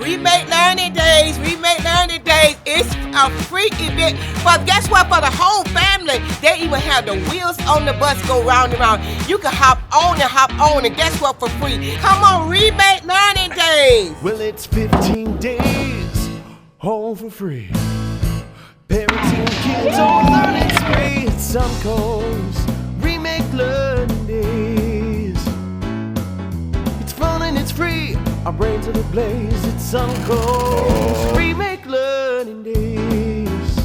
Remake Learning Days, Remake Learning Days. It's a free event. But guess what? For the whole family, they even have the wheels on the bus go round and round. You can hop on, and guess what? For free. Come on, Remake Learning Days. Well, it's 15 days, all for free. Parents and kids on learning spree. It's Suncoast Remake Learning Days. It's fun and it's free. Our brains are ablaze. It's Suncoast Remake Learning Days.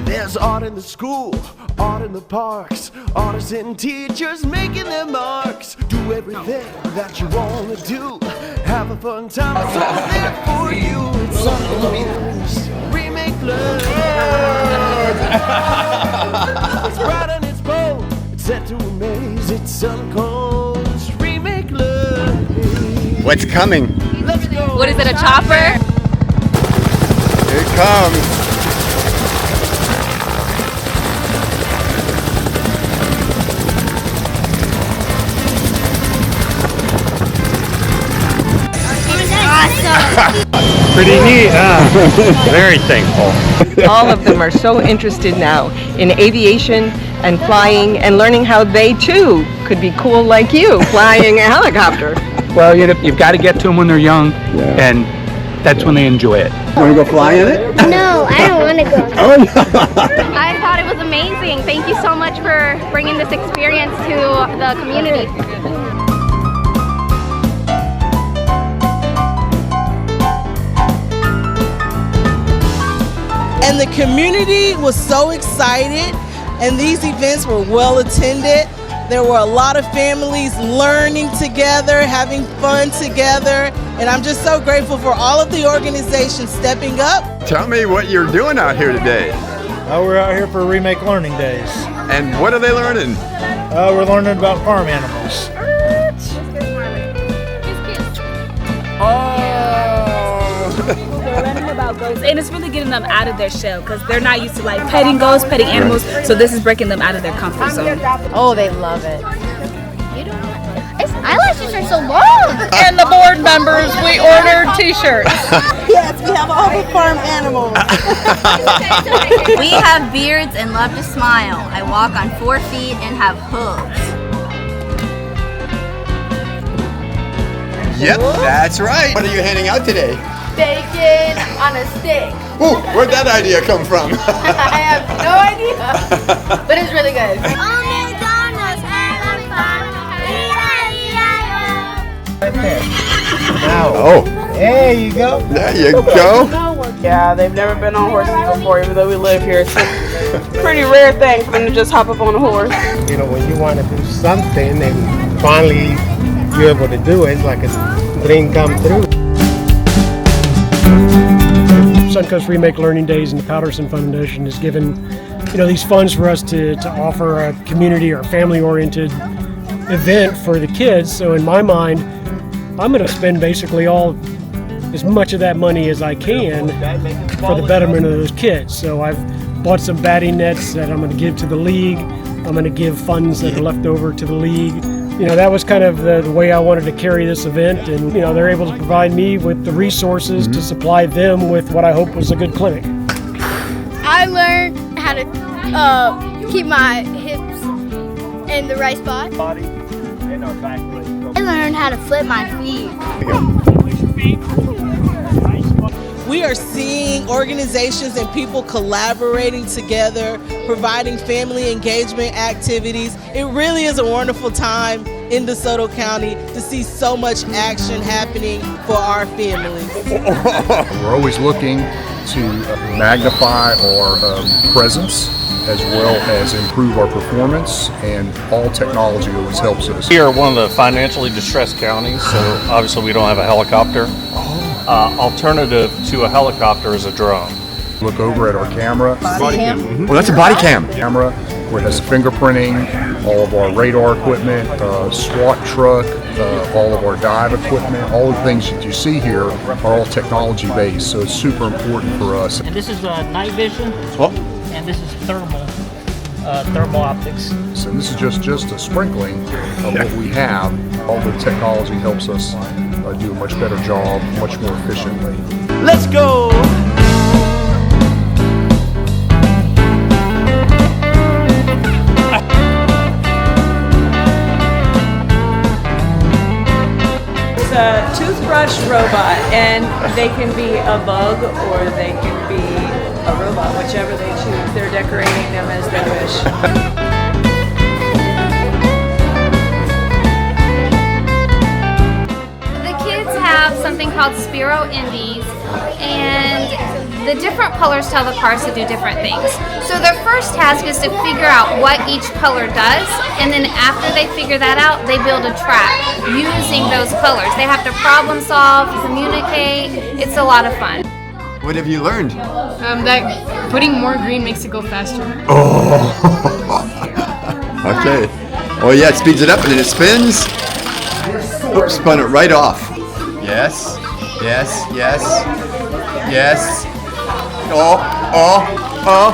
There's art in the school, art in the parks, artists and teachers making their marks. Do everything that you want to do. Have a fun time. It's all there for you. It's Suncoast Remake Learning Days. It's bright and it's bold. It's set to amaze. It's Suncoast Remake Learning Days. What's coming? Let's go. What is it, a chopper? Here it comes. Pretty neat, huh? Very thankful. All of them are so interested now in aviation and flying and learning how they too could be cool like you, flying a helicopter. Well, you've got to get to them when they're young, and that's when they enjoy it. Want to go fly in it? No, I don't want to go. Oh, no. I thought it was amazing. Thank you so much for bringing this experience to the community. And the community was so excited, and these events were well attended. There were a lot of families learning together, having fun together, and I'm just so grateful for all of the organizations stepping up. Tell me what you're doing out here today. We're out here for Remake Learning Days. And what are they learning? We're learning about farm animals. They're learning about ghosts, and it's really getting them out of their shell because they're not used to like petting ghosts, petting animals. So this is breaking them out of their comfort zone. Oh, they love it. Its eyelashes are so long. And the board members, we ordered t-shirts. Yes, we have all the farm animals. We have beards and love to smile. I walk on 4 feet and have hooves. Yep, that's right. What are you handing out today? Bacon on a stick. Ooh, where'd that idea come from? I have no idea, but it's really good. Oh, There you go. there you go. Yeah, they've never been on horses before, even though we live here. It's a pretty rare thing for them to just hop up on a horse. You know, when you want to do something and finally you're able to do it, it's like a dream come true. Suncoast Remake Learning Days and the Patterson Foundation has given, these funds for us to offer a community or family-oriented event for the kids. So in my mind, I'm going to spend basically as much of that money as I can for the betterment of those kids. So I've bought some batting nets that I'm going to give to the league. I'm going to give funds that are left over to the league. That was kind of the way I wanted to carry this event, and they're able to provide me with the resources to supply them with what I hope was a good clinic. I learned how to keep my hips in the right spot. I learned how to flip my feet. We are seeing organizations and people collaborating together, providing family engagement activities. It really is a wonderful time in DeSoto County to see so much action happening for our families. We're always looking to magnify our presence as well as improve our performance, and all technology always helps us. We are one of the financially distressed counties, so obviously we don't have a helicopter. Alternative to a helicopter is a drone. Look over at our camera. Body cam? Well, that's a body cam. Camera where it has fingerprinting, all of our radar equipment, SWAT truck, all of our dive equipment, all the things that you see here are all technology based, so it's super important for us. And this is night vision, Oh. and this is thermal thermal optics. So this is just a sprinkling of what we have. All the technology helps us do a much better job, much more efficiently. Let's go! It's a toothbrush robot, and they can be a bug or they can be a robot, whichever they choose. They're decorating them as they wish. Something called Spiro Indies, and the different colors tell the cars to do different things. So their first task is to figure out what each color does, and then after they figure that out, they build a track using those colors. They have to problem solve, communicate. It's a lot of fun. What have you learned? That putting more green makes it go faster. Oh. Okay. Oh yeah, it speeds it up and then it spins. Oops, spun it right off. Yes, yes, yes, yes. Oh, oh, oh.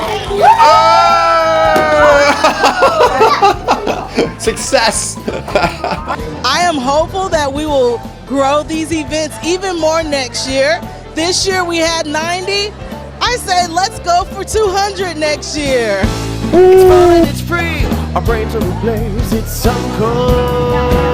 Oh! Success! I am hopeful that we will grow these events even more next year. This year we had 90. I say let's go for 200 next year. It's fun and it's free. Our brains are ablaze. It's Suncoast.